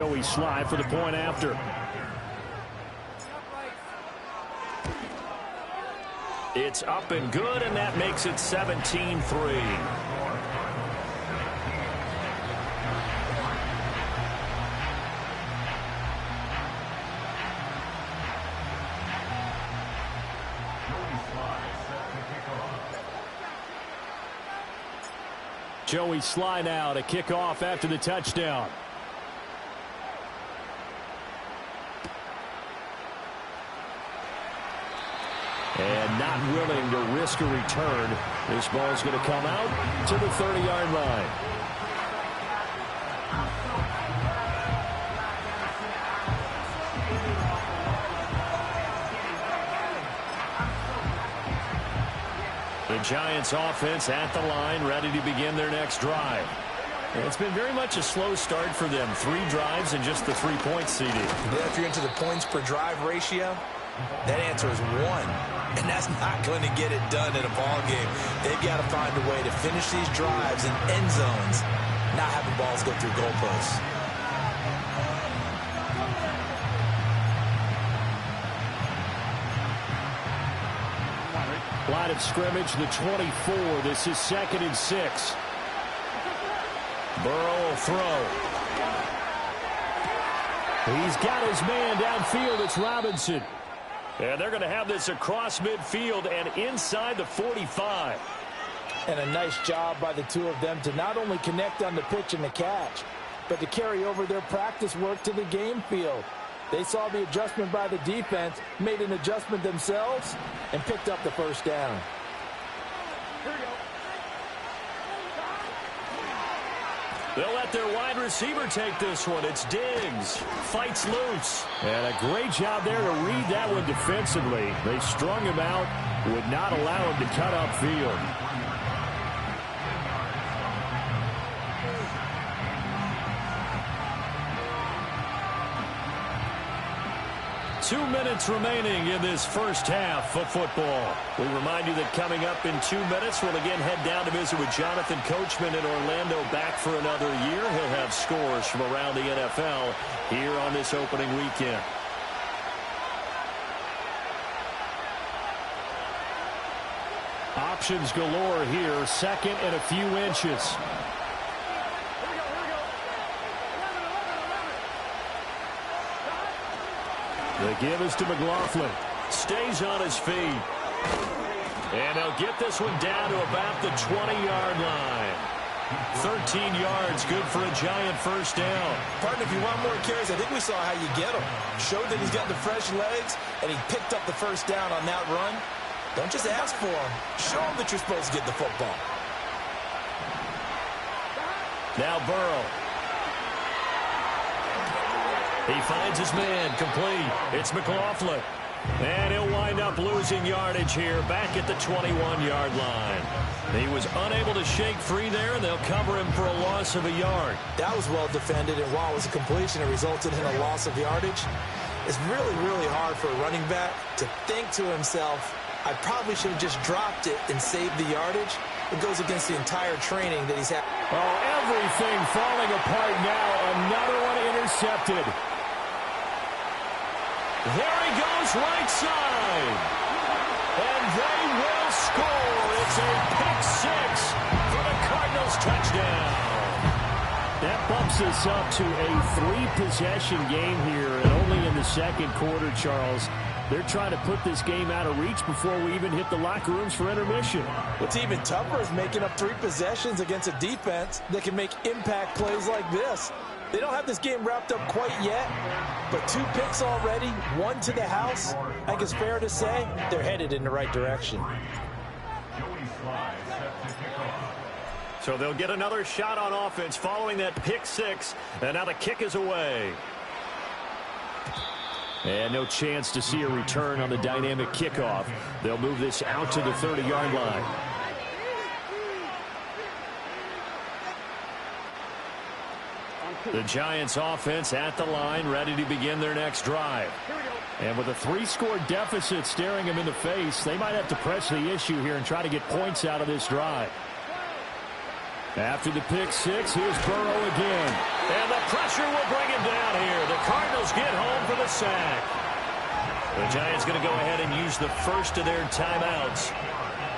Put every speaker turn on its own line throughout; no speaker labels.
Joey Slye for the point after. It's up and good, and that makes it 17-3. Joey Slye now to kick off after the touchdown. And not willing to risk a return. This ball's going to come out to the 30-yard line. The Giants offense at the line, ready to begin their next drive. And it's been very much a slow start for them. 3 drives and just the 3-point CD.
Yeah, if you're into the points per drive ratio, that answer is 1. And that's not going to get it done in a ball game. They've got to find a way to finish these drives in end zones, not having balls go through goalposts.
Line of scrimmage, the 24. This is 2nd and 6. Burrow will throw. He's got his man downfield. It's Robinson. And they're going to have this across midfield and inside the 45.
And a nice job by the two of them to not only connect on the pitch and the catch, but to carry over their practice work to the game field. They saw the adjustment by the defense, made an adjustment themselves, and picked up the first down.
They'll let their wide receiver take this one. It's Diggs. Fights loose. And a great job there to read that one defensively. They strung him out, would not allow him to cut upfield. 2 minutes remaining in this first half of football. We remind you that coming up in 2 minutes, we'll again head down to visit with Jonathan Coachman in Orlando, back for another year. He'll have scores from around the NFL here on this opening weekend. Options galore here. 2nd and a few inches. The give is to McLaughlin. Stays on his feet. And they'll get this one down to about the 20-yard line. 13 yards, good for a Giant first down.
Partner, if you want more carries, I think we saw how you get them. Showed that he's got the fresh legs, and he picked up the first down on that run. Don't just ask for him. Show him that you're supposed to get the football.
Now Burrow. He finds his man, complete. It's McLaughlin. And he'll wind up losing yardage here back at the 21-yard line. He was unable to shake free there, and they'll cover him for a loss of a yard.
That was well defended, and while it was a completion, it resulted in a loss of yardage. It's really, really hard for a running back to think to himself, I probably should have just dropped it and saved the yardage. It goes against the entire training that he's had.
Oh, everything falling apart now. Another one intercepted. There he goes, right side. And they will score. It's a pick 6 for the Cardinals touchdown. That bumps us up to a 3-possession game here, and only in the second quarter, Charles. They're trying to put this game out of reach before we even hit the locker rooms for intermission.
What's even tougher is making up 3 possessions against a defense that can make impact plays like this. They don't have this game wrapped up quite yet, but 2 picks already, 1 to the house. I think it's fair to say they're headed in the right direction.
So they'll get another shot on offense following that pick 6, and now the kick is away. And no chance to see a return on the dynamic kickoff. They'll move this out to the 30-yard line. The Giants offense at the line, ready to begin their next drive. And with a 3-score deficit staring them in the face, they might have to press the issue here and try to get points out of this drive. After the pick six, here's Burrow again. And the pressure will bring him down here. The Cardinals get home for the sack. The Giants going to go ahead and use the first of their timeouts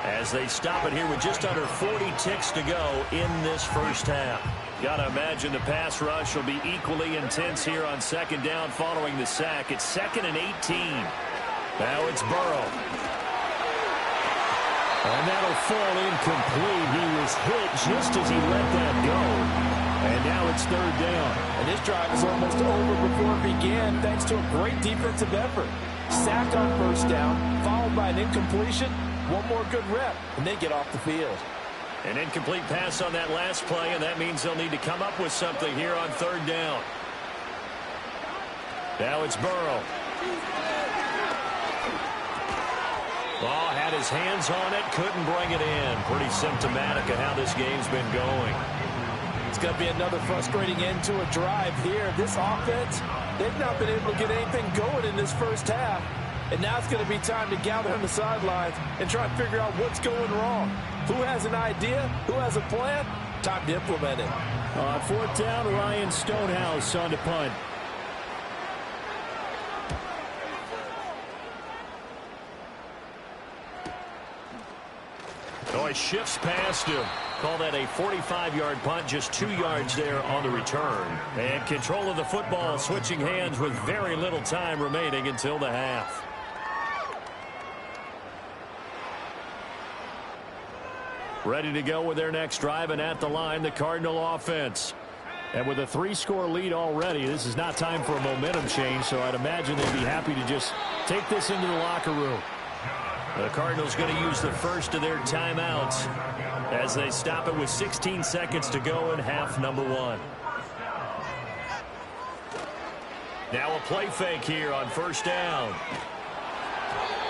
as they stop it here with just under 40 ticks to go in this first half. Got to imagine the pass rush will be equally intense here on second down following the sack. It's 2nd and 18. Now it's Burrow. And that'll fall incomplete. He was hit just as he let that go. And now it's 3rd down.
And this drive is almost over before it began thanks to a great defensive effort. Sacked on first down, followed by an incompletion. One more good rep, and they get off the field.
An incomplete pass on that last play, and that means they'll need to come up with something here on 3rd down. Now it's Burrow. Oh, had his hands on it, couldn't bring it in. Pretty symptomatic of how this game's been going.
It's going to be another frustrating end to a drive here. This offense, they've not been able to get anything going in this first half. And now it's going to be time to gather on the sidelines and try and figure out what's going wrong. Who has an idea? Who has a plan? Time to implement it.
On 4th down, Ryan Stonehouse on the punt. Oh, he shifts past him. Call that a 45-yard punt, just 2 yards there on the return. And control of the football, switching hands with very little time remaining until the half. Ready to go with their next drive, and at the line, the Cardinal offense. And with a 3-score lead already, this is not time for a momentum change, so I'd imagine they'd be happy to just take this into the locker room. The Cardinals going to use the first of their timeouts as they stop it with 16 seconds to go in half number 1. Now a play fake here on 1st down.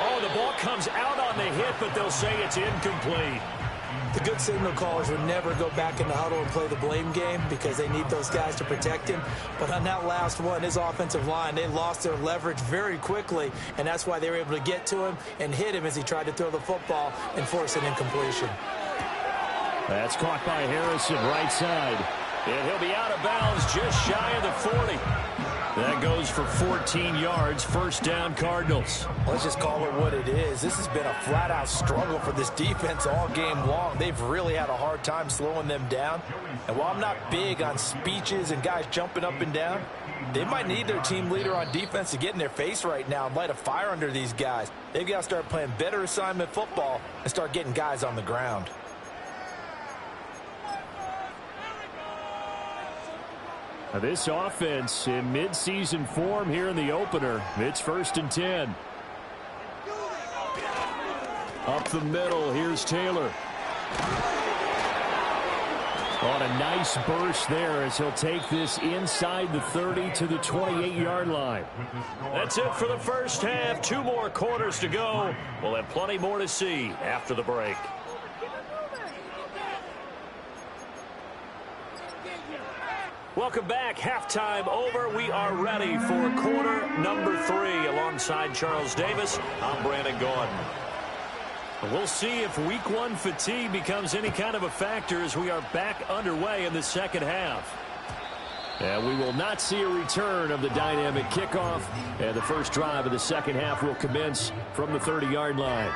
Oh, the ball comes out on the hit, but they'll say it's incomplete.
The good signal callers would never go back in the huddle and play the blame game because they need those guys to protect him. But on that last one, his offensive line, they lost their leverage very quickly, and that's why they were able to get to him and hit him as he tried to throw the football and force an incompletion.
That's caught by Harrison, right side. And he'll be out of bounds just shy of the 40. That goes for 14 yards, 1st down Cardinals.
Let's just call it what it is. This has been a flat-out struggle for this defense all game long. They've really had a hard time slowing them down. And while I'm not big on speeches and guys jumping up and down, they might need their team leader on defense to get in their face right now and light a fire under these guys. They've got to start playing better assignment football and start getting guys on the ground.
This offense in midseason form here in the opener. It's 1st and 10. Up the middle, here's Taylor. On a nice burst there as he'll take this inside the 30 to the 28-yard line. That's it for the first half. 2 more quarters to go. We'll have plenty more to see after the break. Welcome back. Halftime over. We are ready for quarter number 3. Alongside Charles Davis, I'm Brandon Gordon. We'll see if week 1 fatigue becomes any kind of a factor as we are back underway in the second half. And we will not see a return of the dynamic kickoff. And the first drive of the second half will commence from the 30-yard line.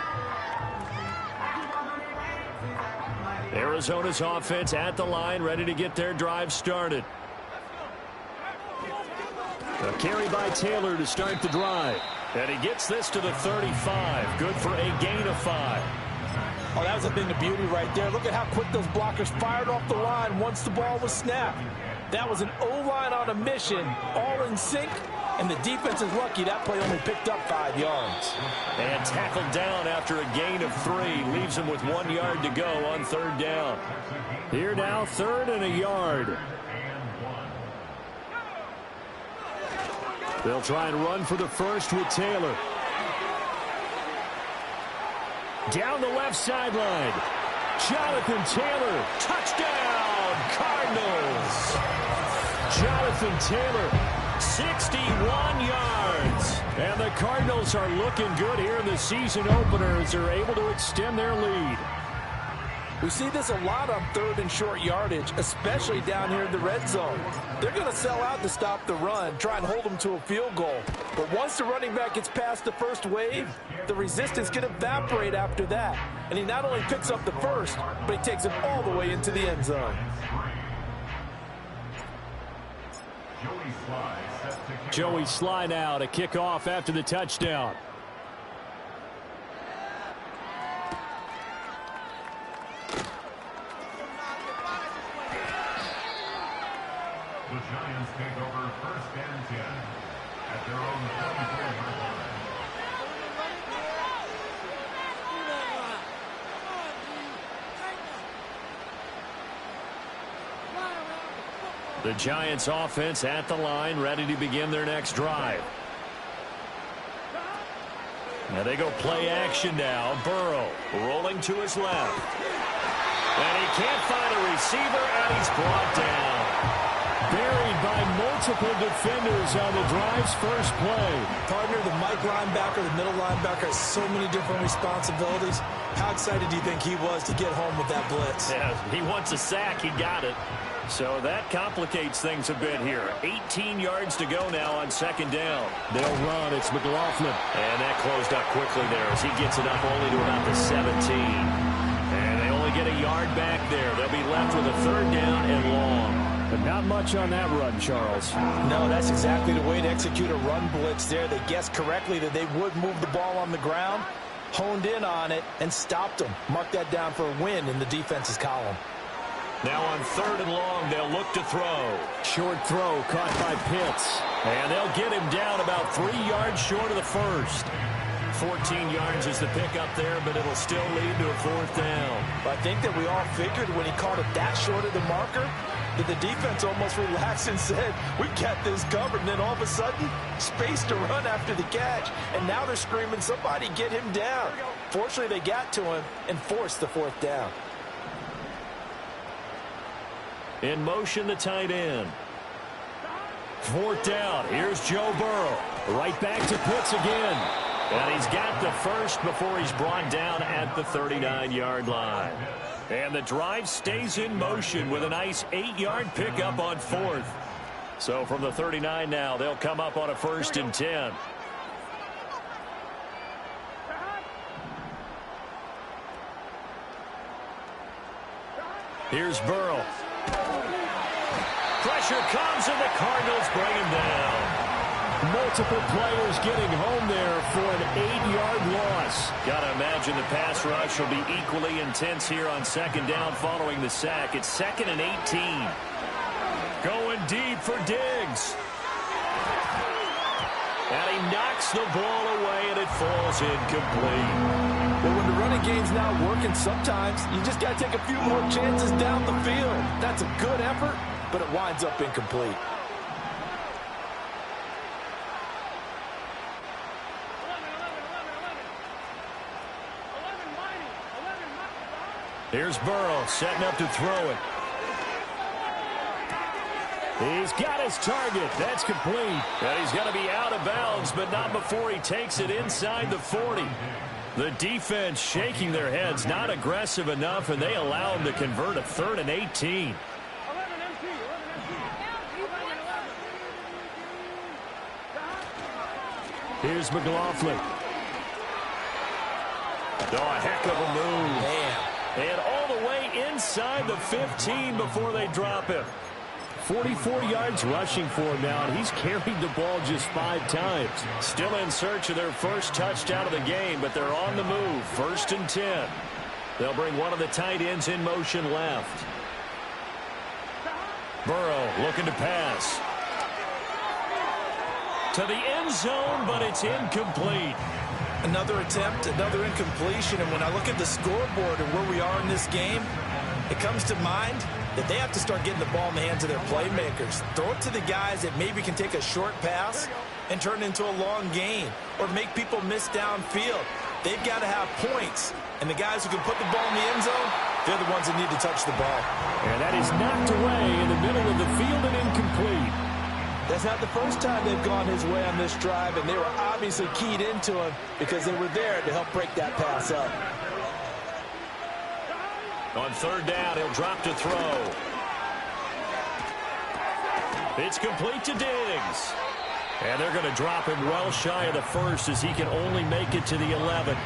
Arizona's offense at the line, ready to get their drive started. A carry by Taylor to start the drive. And he gets this to the 35. Good for a gain of 5.
Oh, that was a thing of beauty right there. Look at how quick those blockers fired off the line once the ball was snapped. That was an O-line on a mission, all in sync, and the defense is lucky that play only picked up 5 yards.
And tackled down after a gain of 3. Leaves him with 1 yard to go on 3rd down. Here now, 3rd and a yard. They'll try and run for the first with Taylor. Down the left sideline. Jonathan Taylor. Touchdown, Cardinals. Jonathan Taylor, 61 yards. And the Cardinals are looking good here in the season opener as they're able to extend their lead.
We see this a lot on third and short yardage, especially down here in the red zone. They're going to sell out to stop the run, try and hold them to a field goal. But once the running back gets past the first wave, the resistance can evaporate after that. And he not only picks up the first, but he takes it all the way into the end zone.
Joey Slye now to kick off after the touchdown.
The Giants take over first and 10 at their own 44-yard line.
The Giants offense at the line, ready to begin their next drive. Now they go play action now. Burrow rolling to his left. And he can't find a receiver, and he's brought down. Buried by multiple defenders on the drive's first play.
Partner, the Mike linebacker, the middle linebacker has so many different responsibilities. How excited do you think he was to get home with that blitz?
Yeah, he wants a sack. He got it. So that complicates things a bit here. 18 yards to go now on second down. They'll run. It's McLaughlin. And that closed up quickly there as he gets it up only to about the 17. And they only get a yard back there. They'll be left with a third down and long. But not much on that run, Charles.
No, that's exactly the way to execute a run blitz there. They guessed correctly that they would move the ball on the ground, honed in on it, and stopped them. Mark that down for a win in the defense's column.
Now on third and long, they'll look to throw. Short throw caught by Pitts. And they'll get him down about 3 yards short of the first. 14 yards is the pickup there, but it'll still lead to a fourth down.
I think that we all figured when he caught it that short of the marker, that the defense almost relaxed and said, we got this covered. And then all of a sudden, space to run after the catch. And now they're screaming, somebody get him down. Fortunately, they got to him and forced the fourth down.
In motion, the tight end. Fourth down. Here's Joe Burrow. Right back to Pitts again. And he's got the first before he's brought down at the 39-yard line. And the drive stays in motion with a nice 8-yard pickup on fourth. So from the 39 now, they'll come up on a first and 10. Here's Burrow. Pressure comes, and the Cardinals bring him down. Multiple players getting home there for an 8-yard loss. Got to imagine the pass rush will be equally intense here on second down following the sack. It's 2nd and 18. Going deep for Diggs. And he knocks the ball away, and it falls incomplete.
Well, when the running game's not working, sometimes you just got to take a few more chances down the field. That's a good effort, but it winds up incomplete.
Here's Burrow setting up to throw it. He's got his target. That's complete. And he's going to be out of bounds, but not before he takes it inside the 40. The defense shaking their heads, not aggressive enough, and they allow him to convert a 3rd and 18. Here's McLaughlin. Oh, a heck of a move.
Man.
And all the way inside the 15 before they drop him. 44 yards rushing for him now, and he's carried the ball just 5 times. Still in search of their first touchdown of the game, but they're on the move. 1st and 10. They'll bring one of the tight ends in motion left. Burrow looking to pass. To the end zone, but it's incomplete.
Another attempt, another incompletion, and when I look at the scoreboard and where we are in this game, it comes to mind that they have to start getting the ball in the hands of their playmakers. Throw it to the guys that maybe can take a short pass and turn it into a long gain or make people miss downfield. They've got to have points, and the guys who can put the ball in the end zone, they're the ones that need to touch the ball.
And that is knocked away in the middle of the field and incomplete.
That's not the first time they've gone his way on this drive, and they were obviously keyed into him because they were there to help break that pass up.
On third down, he'll drop to throw. It's complete to Diggs. And they're going to drop him well shy of the first as he can only make it to the 11.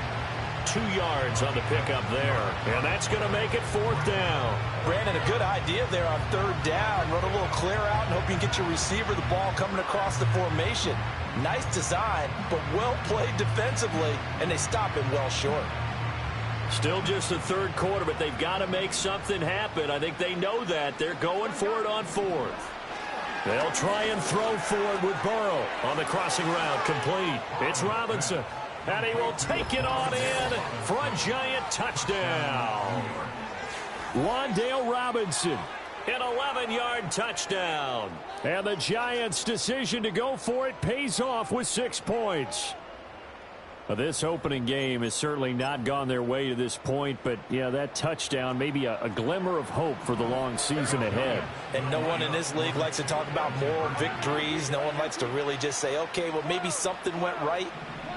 2 yards on the pickup there. And that's going to make it fourth down.
Brandon, a good idea there on third down. Run a little clear out and hope you can get your receiver the ball coming across the formation. Nice design, but well played defensively, and they stop him well short.
Still just the third quarter, but they've got to make something happen. I think they know that. They're going for it on fourth. They'll try and throw for it with Burrow on the crossing route. Complete. It's Robinson. And he will take it on in for a giant touchdown. Wan'Dale Robinson, an 11-yard touchdown. And the Giants' decision to go for it pays off with 6 points. This opening game has certainly not gone their way to this point, but yeah, that touchdown may be a glimmer of hope for the long season ahead.
And no one in this league likes to talk about moral victories. No one likes to really just say, okay, well, maybe something went right.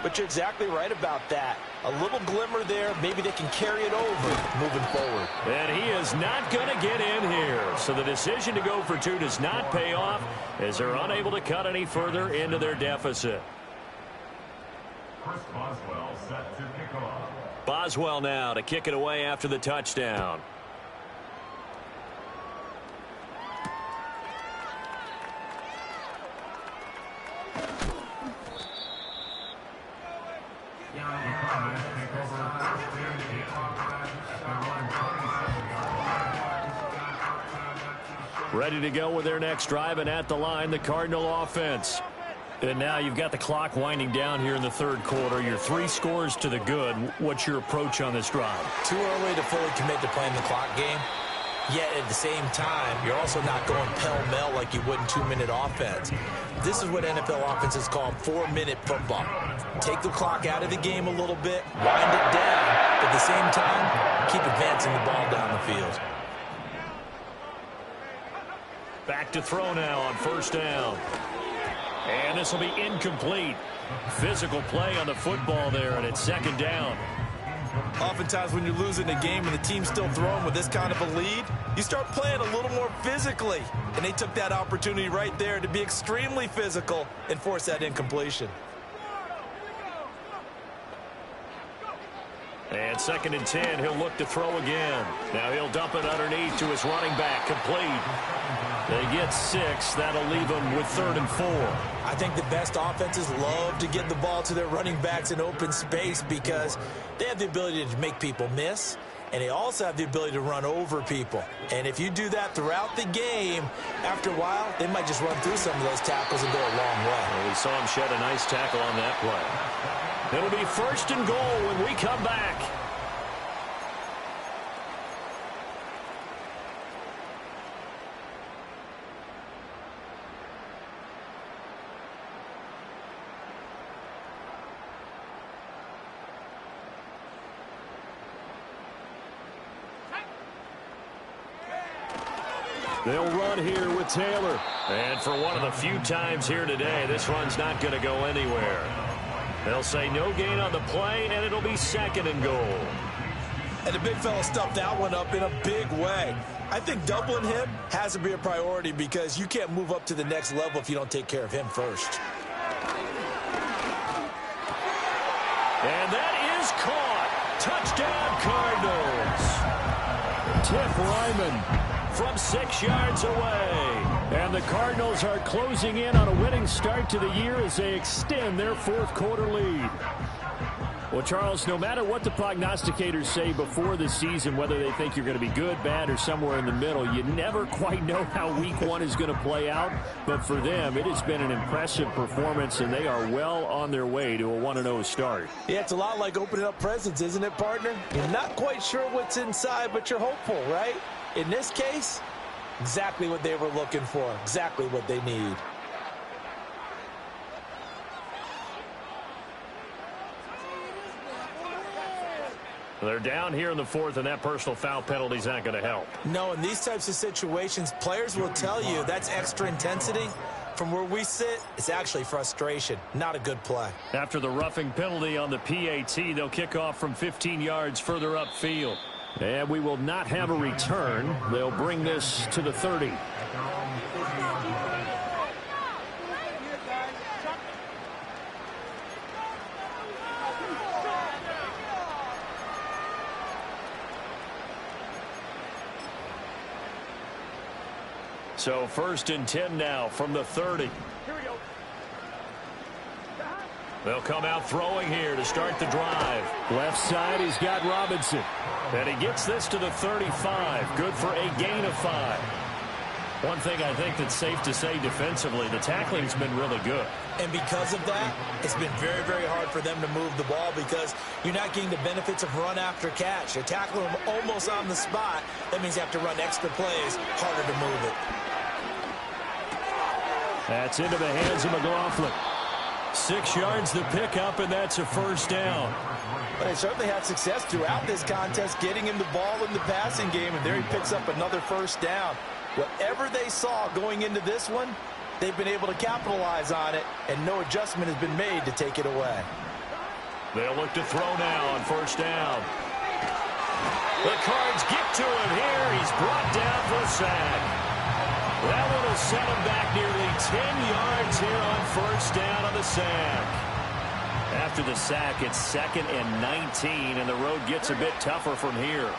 But you're exactly right about that. A little glimmer there. Maybe they can carry it over moving forward.
And he is not going to get in here. So the decision to go for 2 does not pay off as they're unable to cut any further into their deficit.
Chris Boswell set to kick off.
Boswell now to kick it away after the touchdown. Ready to go with their next drive, and at the line, the Cardinal offense. And now you've got the clock winding down here in the third quarter. You're 3 scores to the good. What's your approach on this drive?
Too early to fully commit to playing the clock game. Yet at the same time, you're also not going pell-mell like you would in 2-minute offense. This is what NFL offenses call 4-minute football. Take the clock out of the game a little bit, wind it down, but at the same time, keep advancing the ball down the field.
Back to throw now on first down. And this will be incomplete. Physical play on the football there, and it's second down.
Oftentimes when you're losing a game and the team's still throwing with this kind of a lead, you start playing a little more physically. And they took that opportunity right there to be extremely physical and force that incompletion.
And second and 10, he'll look to throw again. Now he'll dump it underneath to his running back, complete. They get 6. That'll leave them with 3rd and 4.
I think the best offenses love to get the ball to their running backs in open space because they have the ability to make people miss, and they also have the ability to run over people. And if you do that throughout the game, after a while, they might just run through some of those tackles and go a long way.
Well, we saw him shed a nice tackle on that play. It'll be 1st and goal when we come back. They'll run here with Taylor. And for one of the few times here today, this run's not going to go anywhere. They'll say no gain on the play, and it'll be 2nd and goal.
And the big fella stuffed that one up in a big way. I think doubling him has to be a priority because you can't move up to the next level if you don't take care of him first.
And that is caught. Touchdown, Cardinals. Tip Ryman from 6 yards away. And the Cardinals are closing in on a winning start to the year as they extend their 4th quarter lead. Well, Charles, no matter what the prognosticators say before the season, whether they think you're going to be good, bad, or somewhere in the middle, you never quite know how week 1 is going to play out. But for them, it has been an impressive performance, and they are well on their way to a 1-0 start.
Yeah, it's a lot like opening up presents, isn't it, partner? You're not quite sure what's inside, but you're hopeful, right? In this case, exactly what they were looking for, exactly what they need.
They're down here in the 4th, and that personal foul penalty is not going to help.
No, in these types of situations, players will tell you that's extra intensity. From where we sit, it's actually frustration, not a good play.
After the roughing penalty on the PAT, they'll kick off from 15 yards further upfield. And we will not have a return. They'll bring this to the 30. So 1st and 10 now from the 30. They'll come out throwing here to start the drive. Left side, he's got Robinson. And he gets this to the 35. Good for a gain of 5. One thing I think that's safe to say defensively, the tackling's been really good.
And because of that, it's been very, very hard for them to move the ball because you're not getting the benefits of run after catch. You're tackling them almost on the spot. That means you have to run extra plays, harder to move it.
That's into the hands of McLaughlin. 6 yards the pickup, and that's a 1st down.
They certainly had success throughout this contest getting him the ball in the passing game, and there he picks up another 1st down. Whatever they saw going into this one, they've been able to capitalize on it, and no adjustment has been made to take it away.
They'll look to throw now on 1st down. The Cards get to him here. He's brought down for a sack. That one will set him back nearly 10 yards here on 1st down on the sack. After the sack, it's 2nd and 19, and the road gets a bit tougher from here.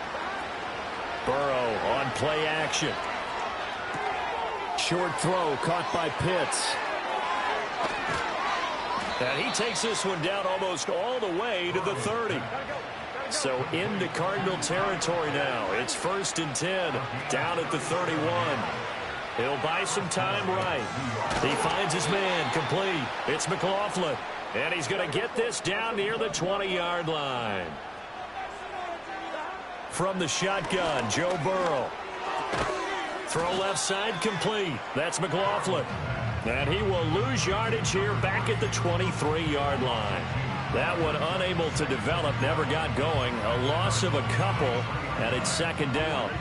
Burrow on play action. Short throw caught by Pitts. And he takes this one down almost all the way to the 30. So into Cardinal territory now. It's 1st and 10 down at the 31. He'll buy some time right. He finds his man complete. It's McLaughlin. And he's going to get this down near the 20-yard line. From the shotgun, Joe Burrow. Throw left side complete. That's McLaughlin. And he will lose yardage here back at the 23-yard line. That one unable to develop, never got going. A loss of a couple, and it's 2nd down.